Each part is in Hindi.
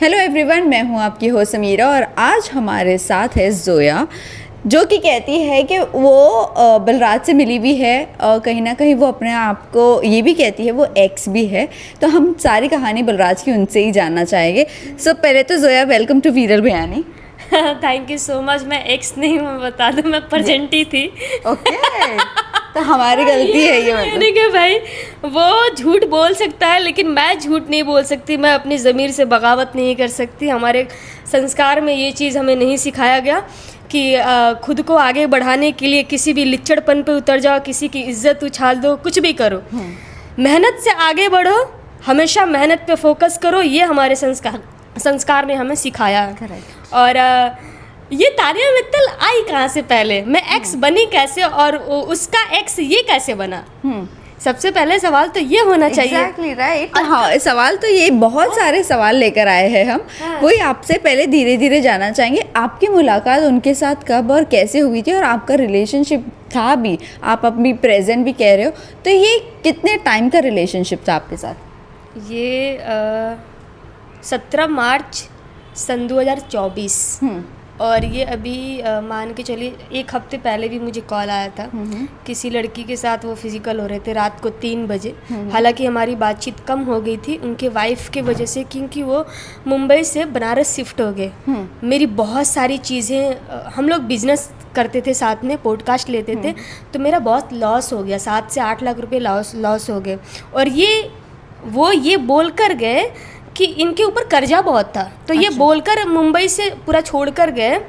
हेलो एवरीवन, मैं हूं आपकी होस्ट समीरा और आज हमारे साथ है जोया, जो कि कहती है कि वो बलराज से मिली भी है और कहीं ना कहीं वो अपने आप को ये भी कहती है वो एक्स भी है। तो हम सारी कहानी बलराज की उनसे ही जानना चाहेंगे। सो पहले तो जोया, वेलकम टू वीरल बयानी। Thank you so much. मैं एक्स नहीं, मैं बता दूं मैं प्रेजेंट ही थी। ओके तो हमारी गलती है ये, यानी कि भाई वो झूठ बोल सकता है लेकिन मैं झूठ नहीं बोल सकती, मैं अपनी ज़मीर से बगावत नहीं कर सकती। हमारे संस्कार में ये चीज़ हमें नहीं सिखाया गया कि खुद को आगे बढ़ाने के लिए किसी भी लिच्चड़पन पे उतर जाओ, किसी की इज्जत उछाल दो, कुछ भी करो। मेहनत से आगे बढ़ो, हमेशा मेहनत पे फोकस करो, ये हमारे संस्कार ने हमें सिखाया है। और ये तानिया मित्तल आई कहाँ से पहले, मैं एक्स बनी कैसे और उसका एक्स ये कैसे बना? सबसे पहले सवाल तो ये होना चाहिए। Exactly right। हाँ, सवाल तो ये बहुत सारे सवाल लेकर आए हैं हम। वही आपसे पहले धीरे धीरे जानना चाहेंगे, आपकी मुलाकात उनके साथ कब और कैसे हुई थी और आपका रिलेशनशिप था भी, आप अपनी प्रेजेंट भी कह रहे हो, तो ये कितने टाइम का रिलेशनशिप था आपके साथ? ये 17 मार्च सन 2024 और ये अभी मान के चलिए 1 हफ्ते पहले भी मुझे कॉल आया था। किसी लड़की के साथ वो फिजिकल हो रहे थे रात को 3 बजे। हालांकि हमारी बातचीत कम हो गई थी उनके वाइफ के वजह से, क्योंकि वो मुंबई से बनारस शिफ्ट हो गए। मेरी बहुत सारी चीज़ें, हम लोग बिजनेस करते थे साथ में, पॉडकास्ट लेते थे, तो मेरा बहुत लॉस हो गया, 7 से 8 लाख रुपए लॉस हो गए। और वो ये बोल कर गए कि इनके ऊपर कर्जा बहुत था, तो ये बोलकर मुंबई से पूरा छोड़ कर गए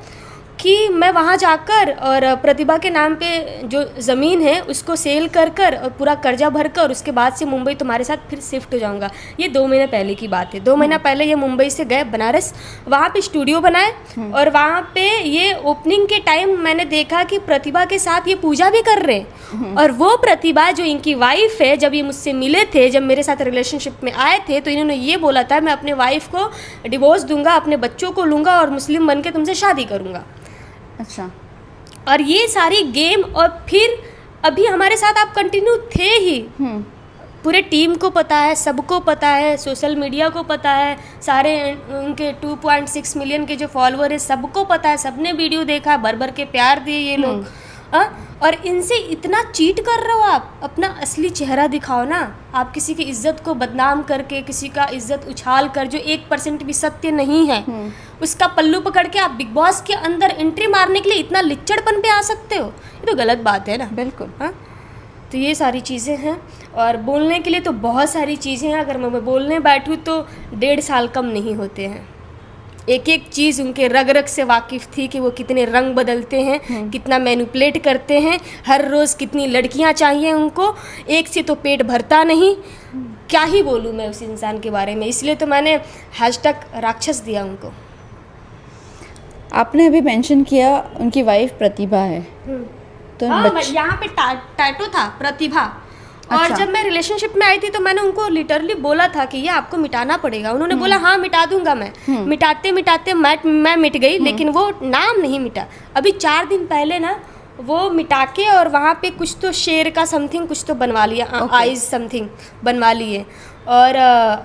कि मैं वहाँ जाकर और प्रतिभा के नाम पे जो ज़मीन है उसको सेल कर और पूरा कर्जा भर कर उसके बाद से मुंबई तुम्हारे साथ फिर शिफ्ट हो जाऊँगा। ये 2 महीने पहले की बात है। 2 महीना पहले ये मुंबई से गए बनारस, वहाँ पे स्टूडियो बनाए और वहाँ पे ये ओपनिंग के टाइम मैंने देखा कि प्रतिभा के साथ ये पूजा भी कर रहे हैं। और वो प्रतिभा जो इनकी वाइफ है, जब ये मुझसे मिले थे, जब मेरे साथ रिलेशनशिप में आए थे, तो इन्होंने ये बोला था मैं अपने वाइफ को डिवोर्स दूंगा, अपने बच्चों को लूँगा और मुस्लिम बन के तुमसे शादी करूँगा। अच्छा। और ये सारी गेम, और फिर अभी हमारे साथ आप कंटिन्यू थे ही। पूरे टीम को पता है, सबको पता है, सोशल मीडिया को पता है, सारे उनके 2.6 मिलियन के जो फॉलोअर है सबको पता है, सबने वीडियो देखा, भर भर के प्यार दिए ये लोग। और इनसे इतना चीट कर रहे हो आप, अपना असली चेहरा दिखाओ ना। आप किसी की इज्जत को बदनाम करके, किसी का इज्जत उछाल कर, जो 1% भी सत्य नहीं है, उसका पल्लू पकड़ के आप बिग बॉस के अंदर एंट्री मारने के लिए इतना लिच्चड़पन पे आ सकते हो? ये तो गलत बात है ना। बिल्कुल। हाँ, तो ये सारी चीज़ें हैं और बोलने के लिए तो बहुत सारी चीज़ें हैं। अगर मैं बोलने बैठूँ तो 1.5 साल कम नहीं होते हैं। एक एक चीज़ उनके रग रग से वाकिफ़ थी कि वो कितने रंग बदलते हैं, कितना मैनिपुलेट करते हैं, हर रोज़ कितनी लड़कियां चाहिए उनको, एक से तो पेट भरता नहीं। क्या ही बोलूँ मैं उस इंसान के बारे में, इसलिए तो मैंने हैशटैग राक्षस दिया उनको। आपने अभी मेंशन किया उनकी वाइफ प्रतिभा है, तो हाँ, यहाँ पे टैटू था प्रतिभा। और जब मैं रिलेशनशिप में आई थी तो मैंने उनको लिटरली बोला था कि ये आपको मिटाना पड़ेगा। उन्होंने बोला हाँ मिटा दूंगा मैं। मिटाते मिटाते मैं मिट गई, लेकिन वो नाम नहीं मिटा। अभी 4 दिन पहले ना वो मिटा के और वहाँ पे कुछ तो शेर का समथिंग कुछ तो बनवा लिया, आइज समथिंग बनवा लिए। और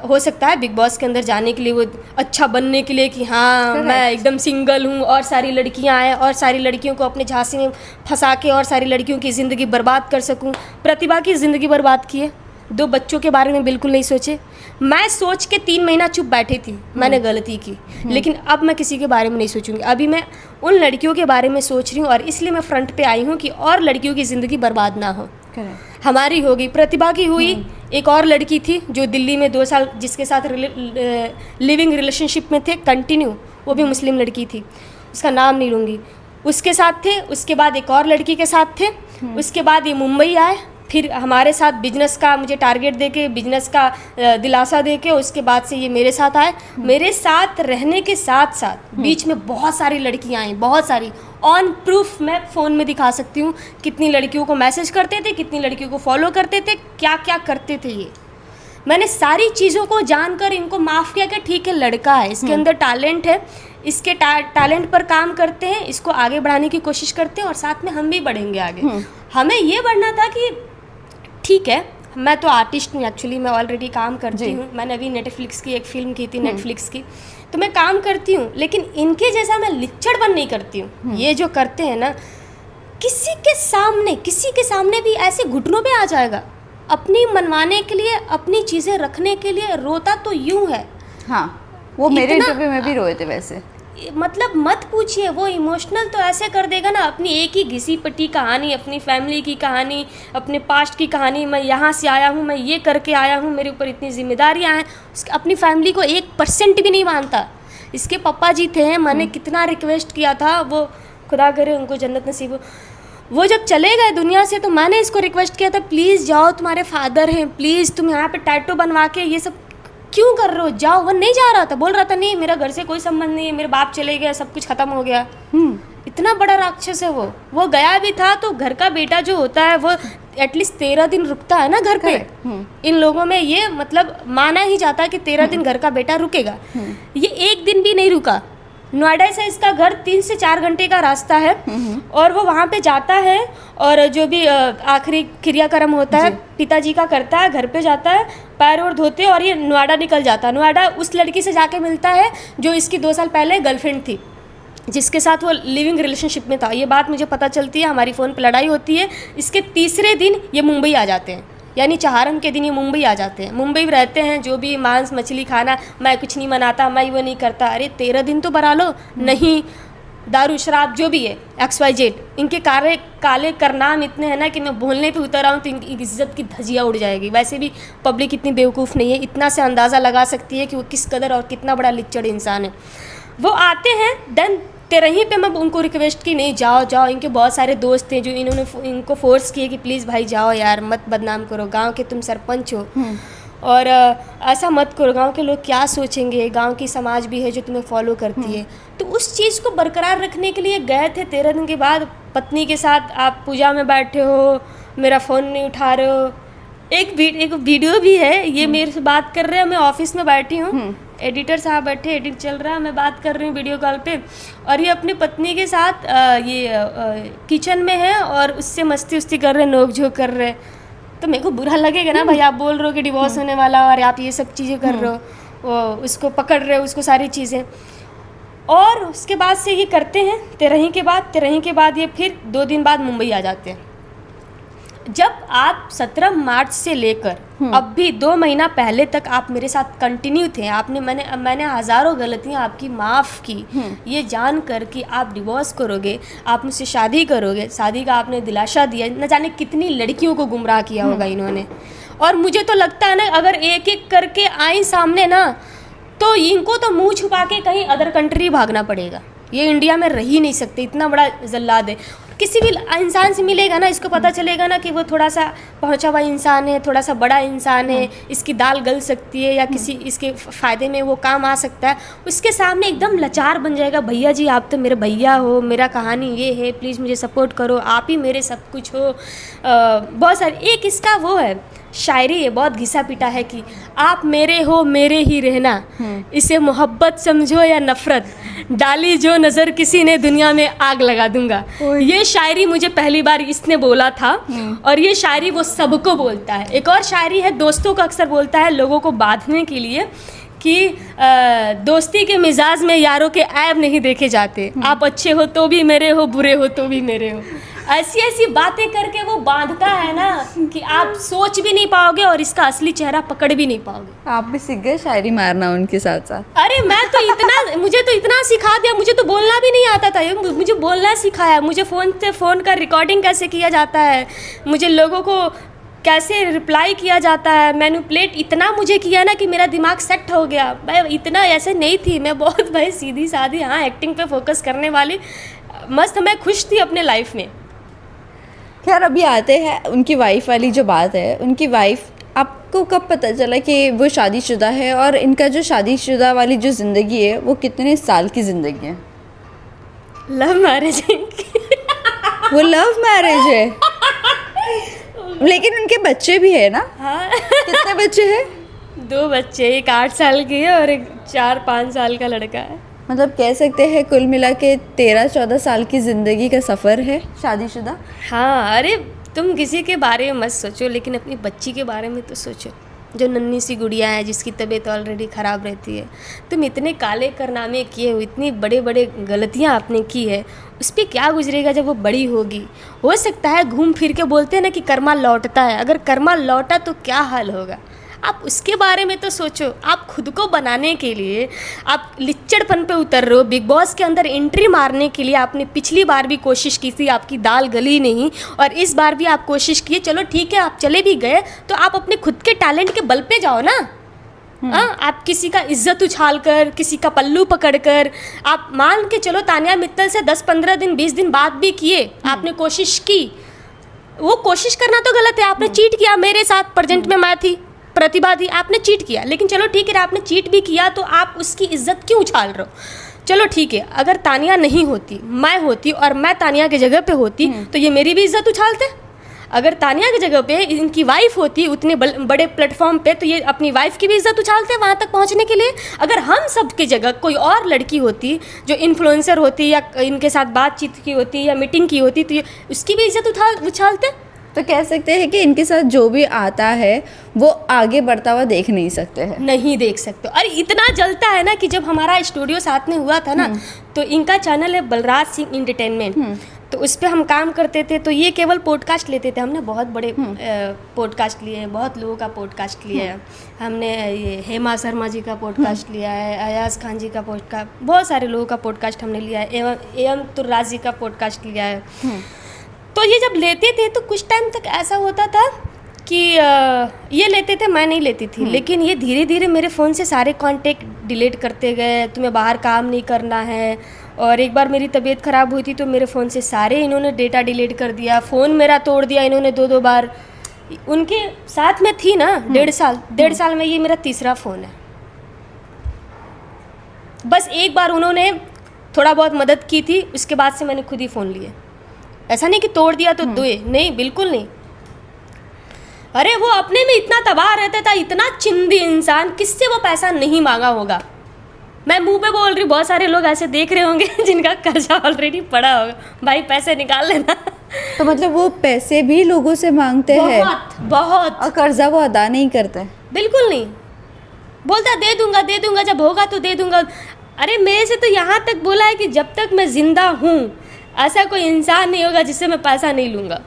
हो सकता है बिग बॉस के अंदर जाने के लिए, वो अच्छा बनने के लिए कि हाँ मैं एकदम सिंगल हूँ और सारी लड़कियाँ आए और सारी लड़कियों को अपने झांसे में फंसा के और सारी लड़कियों की ज़िंदगी बर्बाद कर सकूँ। प्रतिभा की ज़िंदगी बर्बाद की है, 2 बच्चों के बारे में बिल्कुल नहीं सोचे। मैं सोच के 3 महीना चुप बैठी थी, मैंने गलती की, लेकिन अब मैं किसी के बारे में नहीं सोचूंगी। अभी मैं उन लड़कियों के बारे में सोच रही हूँ और इसलिए मैं फ्रंट पे आई हूँ कि और लड़कियों की ज़िंदगी बर्बाद ना हो। हमारी होगी, प्रतिभा की हुई। एक और लड़की थी जो दिल्ली में 2 साल जिसके साथ लिविंग रिलेशनशिप में थे कंटिन्यू, वो भी मुस्लिम लड़की थी, उसका नाम नहीं लूँगी, उसके साथ थे। उसके बाद एक और लड़की के साथ थे। उसके बाद ये मुंबई आए, फिर हमारे साथ बिजनेस का मुझे टारगेट देके, बिजनेस का दिलासा देके, उसके बाद से ये मेरे साथ आए। मेरे साथ रहने के साथ साथ बीच में बहुत सारी लड़कियां आई, बहुत सारी, ऑन प्रूफ मैं फ़ोन में दिखा सकती हूँ कितनी लड़कियों को मैसेज करते थे, कितनी लड़कियों को फॉलो करते थे, क्या क्या करते थे ये। मैंने सारी चीज़ों को जानकर इनको माफ़ किया कि ठीक है लड़का है, इसके अंदर टैलेंट है, इसके टैलेंट पर काम करते हैं, इसको आगे बढ़ाने की कोशिश करते हैं और साथ में हम भी बढ़ेंगे आगे। हमें ये बढ़ना था कि ठीक है मैं तो आर्टिस्ट हूँ एक्चुअली, मैं ऑलरेडी काम करती जी। हूँ। मैंने अभी नेटफ्लिक्स की एक फ़िल्म की थी, नेटफ्लिक्स की, तो मैं काम करती हूँ, लेकिन इनके जैसा मैं लिच्चड़पन नहीं करती हूँ। ये जो करते हैं ना, किसी के सामने भी ऐसे घुटनों पे आ जाएगा, अपनी मनवाने के लिए, अपनी चीज़ें रखने के लिए रोता तो यूं है। हाँ, वो मेरे इतना- इंटरव्यू में भी रोए थे वैसे। मतलब मत पूछिए, वो इमोशनल तो ऐसे कर देगा ना, अपनी एक ही घिसी पट्टी कहानी, अपनी फैमिली की कहानी, अपने पास्ट की कहानी, मैं यहाँ से आया हूँ, मैं ये करके आया हूँ, मेरे ऊपर इतनी जिम्मेदारियाँ हैं, अपनी फैमिली को 1% भी नहीं मानता। इसके पापा जी थे, मैंने कितना रिक्वेस्ट किया था, वो खुदा करे उनको जन्नत नसीब हो, वो जब चले गए दुनिया से, तो मैंने इसको रिक्वेस्ट किया था, प्लीज़ जाओ, तुम्हारे फादर हैं, प्लीज़ तुम यहाँ पे टैटू बनवा के ये सब क्यों कर रहे हो, जाओ। वो नहीं जा रहा था, बोल रहा था नहीं, मेरा घर से कोई संबंध नहीं है, मेरे बाप चले गए, सब कुछ खत्म हो गया। इतना बड़ा राक्षस है वो गया भी था तो घर का बेटा जो होता है वो एटलीस्ट 13 दिन रुकता है ना घर पे। इन लोगों में ये मतलब माना ही जाता है कि 13 दिन घर का बेटा रुकेगा। ये एक दिन भी नहीं रुका। नोएडा से इसका घर 3 से 4 घंटे का रास्ता है और वो वहाँ पे जाता है और जो भी आखिरी क्रियाक्रम होता है पिताजी का करता है, घर पे जाता है, पैर और धोते और ये नोएडा निकल जाता है। नोएडा उस लड़की से जाके मिलता है जो इसकी 2 साल पहले गर्लफ्रेंड थी, जिसके साथ वो लिविंग रिलेशनशिप में था। ये बात मुझे पता चलती है, हमारी फ़ोन पर लड़ाई होती है। इसके तीसरे दिन ये मुंबई आ जाते हैं, यानी चहारम के दिन ये मुंबई आ जाते हैं। मुंबई में रहते हैं, जो भी मांस मछली खाना, मैं कुछ नहीं मनाता, मैं वो नहीं करता। अरे 13 दिन तो बरा लो। नहीं, दारू शराब जो भी है XYZ, इनके काले करनाम इतने हैं ना कि मैं बोलने पे उतर आऊँ तो इनकी इज्जत की धजिया उड़ जाएगी। वैसे भी पब्लिक इतनी बेवकूफ़ नहीं है, इतना से अंदाज़ा लगा सकती है कि वो किस कदर और कितना बड़ा लिच्चड़ इंसान है। वो आते हैं, देन तेरही पे मैं उनको रिक्वेस्ट की, नहीं जाओ जाओ। इनके बहुत सारे दोस्त थे जो इन्होंने इनको फोर्स किए कि प्लीज़ भाई जाओ यार, मत बदनाम करो, गांव के तुम सरपंच हो और ऐसा मत करो, गांव के लोग क्या सोचेंगे, गांव की समाज भी है जो तुम्हें फॉलो करती है। तो उस चीज़ को बरकरार रखने के लिए गए थे। 13 दिन के बाद पत्नी के साथ आप पूजा में बैठे हो, मेरा फ़ोन नहीं उठा रहे हो। एक वीडियो भी है, ये मेरे से बात कर रहे हैं, मैं ऑफिस में बैठी हूँ, एडिटर साहब बैठे, एडिट चल रहा है, मैं बात कर रही हूँ वीडियो कॉल पे और ये अपनी पत्नी के साथ किचन में है और उससे मस्ती उस्ती कर रहे, नोक झोंक कर रहे। तो मेरे को बुरा लगेगा ना भाई, आप बोल रहे हो कि डिवोर्स होने वाला और आप ये सब चीज़ें कर रहे हो, उसको पकड़ रहे हो, उसको सारी चीज़ें। और उसके बाद से ये करते हैं। तेरही के बाद ये फिर 2 दिन बाद मुंबई आ जाते हैं। जब आप 17 मार्च से लेकर अब भी 2 महीना पहले तक आप मेरे साथ कंटिन्यू थे, मैंने हज़ारों गलतियां आपकी माफ़ की, ये जान कर कि आप डिवोर्स करोगे, आप मुझसे शादी करोगे, शादी का आपने दिलासा दिया। न जाने कितनी लड़कियों को गुमराह किया होगा इन्होंने। और मुझे तो लगता है ना, अगर एक एक करके आई सामने ना, तो इनको तो मुंह छुपा के कहीं अदर कंट्री भागना पड़ेगा। ये इंडिया में रह ही नहीं सकते, इतना बड़ा जल्लाद है। किसी भी इंसान से मिलेगा ना, इसको पता चलेगा ना कि वो थोड़ा सा पहुंचा हुआ इंसान है, थोड़ा सा बड़ा इंसान है, इसकी दाल गल सकती है या किसी इसके फ़ायदे में वो काम आ सकता है। उसके सामने एकदम लाचार बन जाएगा, भैया जी आप तो मेरे भैया हो, मेरा कहानी ये है, प्लीज़ मुझे सपोर्ट करो, आप ही मेरे सब कुछ हो। बहुत सारी, एक इसका वो है शायरी है, बहुत घिसा पिटा है कि आप मेरे हो मेरे ही रहना, इसे मोहब्बत समझो या नफ़रत, डाली जो नज़र किसी ने दुनिया में आग लगा दूंगा। ये शायरी मुझे पहली बार इसने बोला था और ये शायरी वो सबको बोलता है। एक और शायरी है, दोस्तों को अक्सर बोलता है लोगों को बांधने के लिए कि दोस्ती के मिजाज में यारों के ऐब नहीं देखे जाते, आप अच्छे हो तो भी मेरे हो, बुरे हो तो भी मेरे हो। ऐसी ऐसी बातें करके वो बांधता है ना कि आप सोच भी नहीं पाओगे और इसका असली चेहरा पकड़ भी नहीं पाओगे। आप भी सीख गए शायरी मारना उनके साथ साथ। अरे मुझे तो इतना सिखा दिया, मुझे तो बोलना भी नहीं आता था, ये मुझे बोलना सिखाया, मुझे फ़ोन का रिकॉर्डिंग कैसे किया जाता है, मुझे लोगों को कैसे रिप्लाई किया जाता है, मैनिपुलेट इतना मुझे किया ना कि मेरा दिमाग सेट हो गया। मैं इतना ऐसे नहीं थी, मैं बहुत भाई सीधी सादी, हाँ एक्टिंग पे फोकस करने वाली, मस्त मैं खुश थी अपने लाइफ में। खैर अभी आते हैं उनकी वाइफ वाली जो बात है। उनकी वाइफ, आपको कब पता चला कि वो शादीशुदा है और इनका जो शादीशुदा वाली जो ज़िंदगी है वो कितने साल की ज़िंदगी है? लव मैरिज वो लव मैरिज है लेकिन उनके बच्चे भी है ना? हाँ कितने बच्चे हैं? 2 बच्चे, एक 8 साल की है और एक 4-5 साल का लड़का है। मतलब कह सकते हैं कुल मिला के 13-14 साल की ज़िंदगी का सफ़र है शादीशुदा। हाँ, अरे तुम किसी के बारे में मत सोचो, लेकिन अपनी बच्ची के बारे में तो सोचो, जो नन्ही सी गुड़िया है जिसकी तबीयत ऑलरेडी ख़राब रहती है। तुम इतने काले कारनामे किए हो, इतनी बड़े बड़े गलतियाँ आपने की है, उस पर क्या गुजरेगा जब वो बड़ी होगी। हो सकता है घूम फिर के बोलते हैं ना कि कर्मा लौटता है, अगर कर्मा लौटा तो क्या हाल होगा। आप उसके बारे में तो सोचो। आप खुद को बनाने के लिए आप लिच्चड़पन पे उतर रहे हो। बिग बॉस के अंदर एंट्री मारने के लिए आपने पिछली बार भी कोशिश की थी, आपकी दाल गली नहीं, और इस बार भी आप कोशिश किए। चलो ठीक है, आप चले भी गए तो आप अपने खुद के टैलेंट के बल पे जाओ ना। आप किसी का इज्जत उछाल कर, किसी का पल्लू पकड़ कर, आप मान के चलो तानिया मित्तल से 10-15 दिन 20 दिन बाद भी किए, आपने कोशिश की। वो कोशिश करना तो गलत है, आपने चीट किया मेरे साथ। प्रेजेंट में मैं थी, प्रतिभा थी, आपने चीट किया। लेकिन चलो ठीक है, आपने चीट भी किया तो आप उसकी इज्जत क्यों उछाल रहे हो। चलो ठीक है, अगर तानिया नहीं होती, मैं होती और मैं तानिया की जगह पे होती तो ये मेरी भी इज्जत उछालते। अगर तानिया की जगह पे इनकी वाइफ होती उतने बड़े प्लेटफॉर्म पे, तो ये अपनी वाइफ की भी इज्जत उछालते वहाँ तक पहुँचने के लिए। अगर हम सब की जगह कोई और लड़की होती जो इन्फ्लुएंसर होती या इनके साथ बातचीत की होती या मीटिंग की होती, तो ये उसकी भी इज्जत उछालते। तो कह सकते हैं कि इनके साथ जो भी आता है वो आगे बढ़ता हुआ देख नहीं सकते हैं। नहीं देख सकते। और इतना जलता है ना कि जब हमारा स्टूडियो साथ में हुआ था ना, तो इनका चैनल है बलराज सिंह एंटरटेनमेंट, तो उस पर हम काम करते थे। तो ये केवल पॉडकास्ट लेते थे। हमने बहुत बड़े पॉडकास्ट लिए हैं, बहुत लोगों का पॉडकास्ट लिया है। हमने ये हेमा शर्मा जी का पॉडकास्ट लिया है, अयाज खान जी का पॉडकास्ट, बहुत सारे लोगों का पॉडकास्ट हमने लिया है, एवं तुर्राज जी का पॉडकास्ट लिया है। तो ये जब लेते थे तो कुछ टाइम तक ऐसा होता था कि ये लेते थे, मैं नहीं लेती थी। लेकिन ये धीरे धीरे मेरे फ़ोन से सारे कांटेक्ट डिलीट करते गए। तुम्हें बाहर काम नहीं करना है। और एक बार मेरी तबीयत ख़राब हुई थी तो मेरे फ़ोन से सारे इन्होंने डेटा डिलीट कर दिया। फ़ोन मेरा तोड़ दिया इन्होंने 2-2 बार। उनके साथ में थी ना 1.5 साल में, ये मेरा तीसरा फ़ोन है। बस एक बार उन्होंने थोड़ा बहुत मदद की थी, उसके बाद से मैंने खुद ही फ़ोन लिए। ऐसा नहीं कि तोड़ दिया तो दुए, नहीं, बिल्कुल नहीं। अरे वो अपने में इतना तबाह रहता था, इतना चिंदी इंसान, किससे वो पैसा नहीं मांगा होगा। मैं मुंह पे बोल रही, बहुत सारे लोग ऐसे देख रहे होंगे जिनका कर्जा ऑलरेडी पड़ा होगा, भाई पैसे निकाल लेना। तो मतलब वो पैसे भी लोगों से मांगते हैं बहुत, और कर्जा वो अदा नहीं करते। बिल्कुल नहीं। बोलता दे दूंगा, जब होगा तो दे दूंगा। अरे मेरे से तो यहाँ तक बोला है कि जब तक मैं जिंदा हूँ ऐसा कोई इंसान नहीं होगा जिससे मैं पैसा नहीं लूँगा।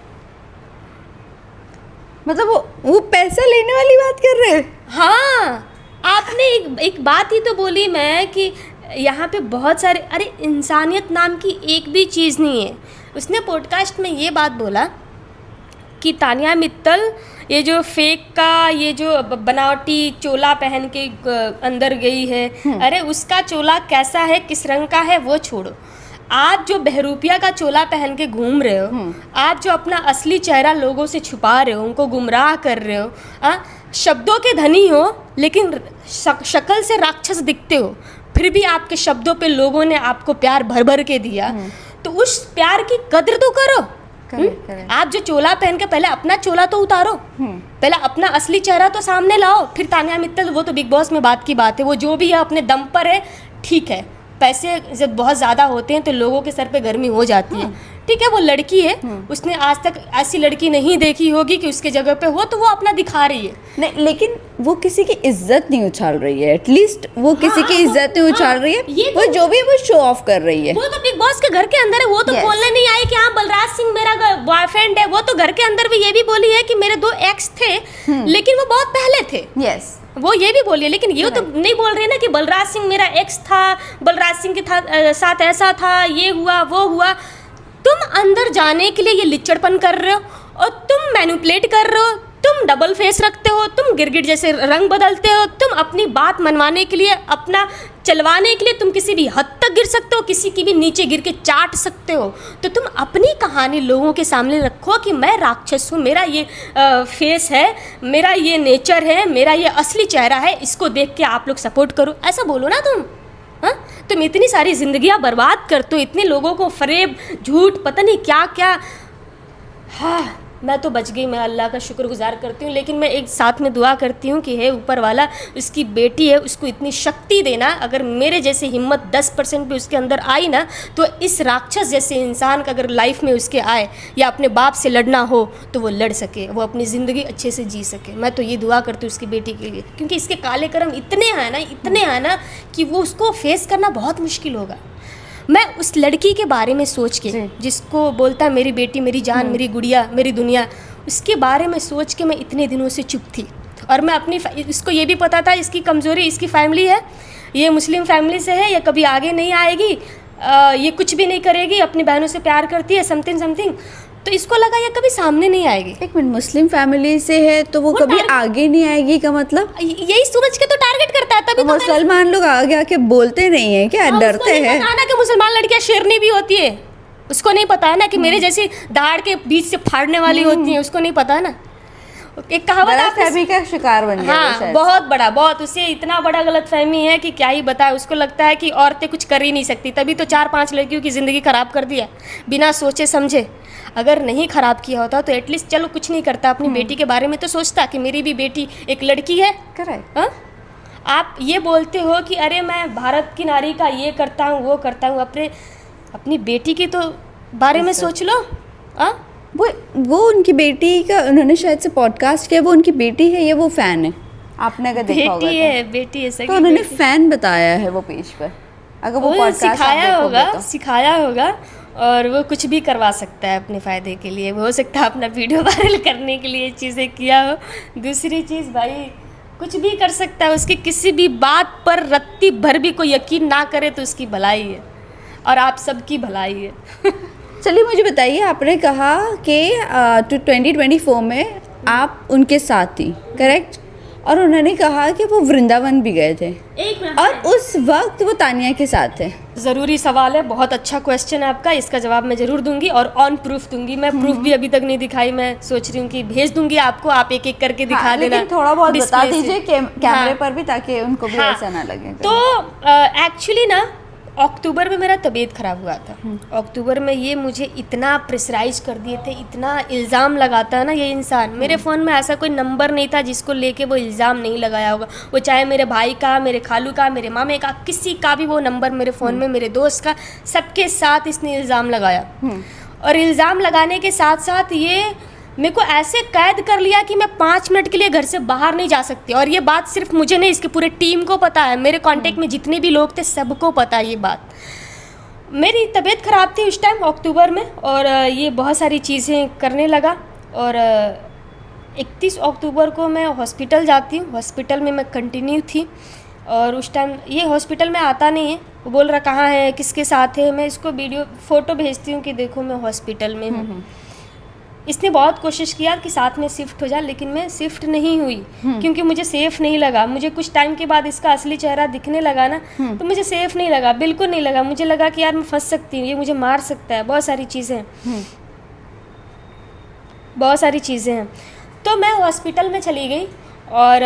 मतलब वो पैसा लेने वाली बात कर रहे हैं। हाँ, आपने एक बात ही तो बोली मैं कि यहाँ पे बहुत सारे, अरे इंसानियत नाम की एक भी चीज़ नहीं है। उसने पॉडकास्ट में ये बात बोला कि तानिया मित्तल ये जो फेक का, ये जो बनावटी चोला पहन के अंदर गई है, अरे उसका चोला कैसा है, किस रंग का है, वो छोड़ो। आप जो बहरूपिया का चोला पहन के घूम रहे हो, आप जो अपना असली चेहरा लोगों से छुपा रहे हो, उनको गुमराह कर रहे हो, शब्दों के धनी हो लेकिन शक्ल से राक्षस दिखते हो, फिर भी आपके शब्दों पे लोगों ने आपको प्यार भर भर के दिया, तो उस प्यार की कदर तो करो। आप जो चोला पहन के, पहले अपना चोला तो उतारो, पहले अपना असली चेहरा तो सामने लाओ। फिर तानिया मित्तल, वो तो बिग बॉस में बात की बात है, वो जो भी है अपने दम पर है, ठीक है। पैसे जब बहुत ज़्यादा होते हैं तो लोगों के सर पे गर्मी हो जाती है, ठीक है। वो लड़की है, उसने आज तक ऐसी लड़की नहीं देखी होगी कि उसके जगह पे हो, तो वो अपना दिखा रही है। नहीं, लेकिन वो किसी की इज्जत नहीं उछाल रही है। एटलीस्ट वो किसी की इज्जत नहीं उछाल रही है। वो जो भी वो शो ऑफ कर रही है। वो तो बिग बॉस के घर के अंदर है, वो तो बोलने नहीं आई कि हाँ बलराज सिंह मेरा बॉयफ्रेंड है। वो तो घर के अंदर भी ये भी बोली है कि मेरे 2 एक्स थे, लेकिन वो बहुत पहले थे। यस, वो ये भी बोलिए, लेकिन ये तो नहीं बोल रहे ना कि बलराज सिंह मेरा एक्स था, बलराज सिंह के साथ ऐसा था, ये हुआ वो हुआ। तुम अंदर जाने के लिए ये लिच्चड़पन कर रहे हो और तुम मैनिपुलेट कर रहे हो, तुम डबल फेस रखते हो, तुम गिरगिट जैसे रंग बदलते हो, तुम अपनी बात मनवाने के लिए, अपना चलवाने के लिए तुम किसी भी हद तक गिर सकते हो, किसी की भी नीचे गिर के चाट सकते हो। तो तुम अपनी कहानी लोगों के सामने रखो कि मैं राक्षस हूँ, मेरा ये फेस है, मेरा ये नेचर है, मेरा ये असली चेहरा है, इसको देख के आप लोग सपोर्ट करो, ऐसा बोलो ना तुम। हाँ, तुम इतनी सारी जिंदगियां बर्बाद करते हो, इतने लोगों को फरेब, झूठ, पता नहीं क्या क्या। हाँ, मैं तो बच गई, मैं अल्लाह का शुक्रगुजार करती हूँ। लेकिन मैं एक साथ में दुआ करती हूँ कि हे ऊपर वाला, उसकी बेटी है, उसको इतनी शक्ति देना, अगर मेरे जैसे हिम्मत 10% भी उसके अंदर आई ना, तो इस राक्षस जैसे इंसान का अगर लाइफ में उसके आए या अपने बाप से लड़ना हो तो वो लड़ सके, वो अपनी ज़िंदगी अच्छे से जी सके। मैं तो ये दुआ करती हूँ उसकी बेटी के लिए, क्योंकि इसके काले कर्म इतने हैं ना कि वो उसको फेस करना बहुत मुश्किल होगा। मैं उस लड़की के बारे में सोच के, जिसको बोलता है मेरी बेटी, मेरी जान, मेरी गुड़िया, मेरी दुनिया, उसके बारे में सोच के मैं इतने दिनों से चुप थी। और मैं इसको ये भी पता था इसकी कमज़ोरी इसकी फैमिली है, ये मुस्लिम फैमिली से है, ये कभी आगे नहीं आएगी, ये कुछ भी नहीं करेगी, अपनी बहनों से प्यार करती है, समथिंग। तो इसको लगा ये कभी सामने नहीं आएगी। एक मिनट, मुस्लिम फैमिली से है तो वो कभी आगे नहीं आएगी का मतलब? यही समझ के तो टारगेट करता है। तभी तो मुसलमान लोग आगे आके बोलते नहीं है क्या? डरते हैं ना कि मुसलमान लड़कियां शेरनी भी होती है, उसको नहीं पता है ना कि मेरे जैसी दाढ़ के बीच से फाड़ने वाली होती है, उसको नहीं पता है ना। एक कहावत गलतफहमी का शिकार बन गया। हाँ, बहुत बड़ा, बहुत, उसे इतना बड़ा गलतफहमी है कि क्या ही बताए। उसको लगता है कि औरतें कुछ कर ही नहीं सकती, तभी तो 4-5 लड़कियों की ज़िंदगी ख़राब कर दिया बिना सोचे समझे। अगर नहीं ख़राब किया होता तो एटलीस्ट चलो कुछ नहीं करता, अपनी बेटी के बारे में तो सोचता कि मेरी भी बेटी एक लड़की है। करेक्ट। हाँ, आप ये बोलते हो कि अरे मैं भारत की नारी का ये करता हूँ वो करता हूँ, अपनी बेटी के तो बारे में सोच लो। हाँ, वो उनकी बेटी का उन्होंने शायद से पॉडकास्ट किया, वो उनकी बेटी है या वो फैन है? आपने अगर देखा होगा बेटी है तो उन्होंने फैन बताया है वो पेज पर। अगर वो पॉडकास्ट सिखाया होगा और वो कुछ भी करवा सकता है अपने फ़ायदे के लिए। वो हो सकता है अपना वीडियो वायरल करने के लिए चीज़ें किया हो। दूसरी चीज़, भाई कुछ भी कर सकता है, उसकी किसी भी बात पर रत्ती भर भी कोई यकीन ना करे तो उसकी भलाई है और आप सबकी भलाई है। चलिए मुझे बताइए, आपने कहा कि 2024 में आप उनके साथ थी, करेक्ट? और उन्होंने कहा कि वो वृंदावन भी गए थे और उस वक्त वो तानिया के साथ थे। ज़रूरी सवाल है, बहुत अच्छा क्वेश्चन है आपका, इसका जवाब मैं ज़रूर दूंगी और ऑन प्रूफ दूंगी। मैं प्रूफ भी अभी तक नहीं दिखाई, मैं सोच रही हूँ कि भेज दूंगी आपको, आप एक एक करके दिखा देना। लेकिन थोड़ा बहुत बता दीजिए कैमरे पर भी, ताकि उनको भी ऐसा ना लगे। तो एक्चुअली ना अक्टूबर में मेरा तबीयत ख़राब हुआ था। अक्टूबर में ये मुझे इतना प्रेशराइज कर दिए थे, इतना इल्ज़ाम लगाता है ना ये इंसान। मेरे फ़ोन में ऐसा कोई नंबर नहीं था जिसको लेके वो इल्ज़ाम नहीं लगाया होगा। वो चाहे मेरे भाई का, मेरे खालू का, मेरे मामे का, किसी का भी वो नंबर मेरे फ़ोन में, मेरे दोस्त का, सबके साथ इसने इल्ज़ाम लगाया। और इल्ज़ाम लगाने के साथ साथ ये मेरे को ऐसे कैद कर लिया कि मैं 5 मिनट के लिए घर से बाहर नहीं जा सकती। और ये बात सिर्फ मुझे नहीं, इसके पूरे टीम को पता है, मेरे कांटेक्ट में जितने भी लोग थे सबको पता है ये बात। मेरी तबीयत ख़राब थी उस टाइम अक्टूबर में, और ये बहुत सारी चीज़ें करने लगा। और 31 अक्टूबर को मैं हॉस्पिटल जाती हूँ। हॉस्पिटल में मैं कंटिन्यू थी और उस टाइम ये हॉस्पिटल में आता नहीं है, वो बोल रहा कहाँ है, किसके साथ है। मैं इसको वीडियो फ़ोटो भेजती हूँ कि देखो मैं हॉस्पिटल में हूँ। इसने बहुत कोशिश किया कि साथ में शिफ्ट हो जाए, लेकिन मैं शिफ्ट नहीं हुई क्योंकि मुझे सेफ़ नहीं लगा। मुझे कुछ टाइम के बाद इसका असली चेहरा दिखने लगा ना, तो मुझे सेफ़ नहीं लगा, बिल्कुल नहीं लगा। मुझे लगा कि यार मैं फंस सकती हूँ, ये मुझे मार सकता है, बहुत सारी चीज़ें हैं। तो मैं हॉस्पिटल में चली गई और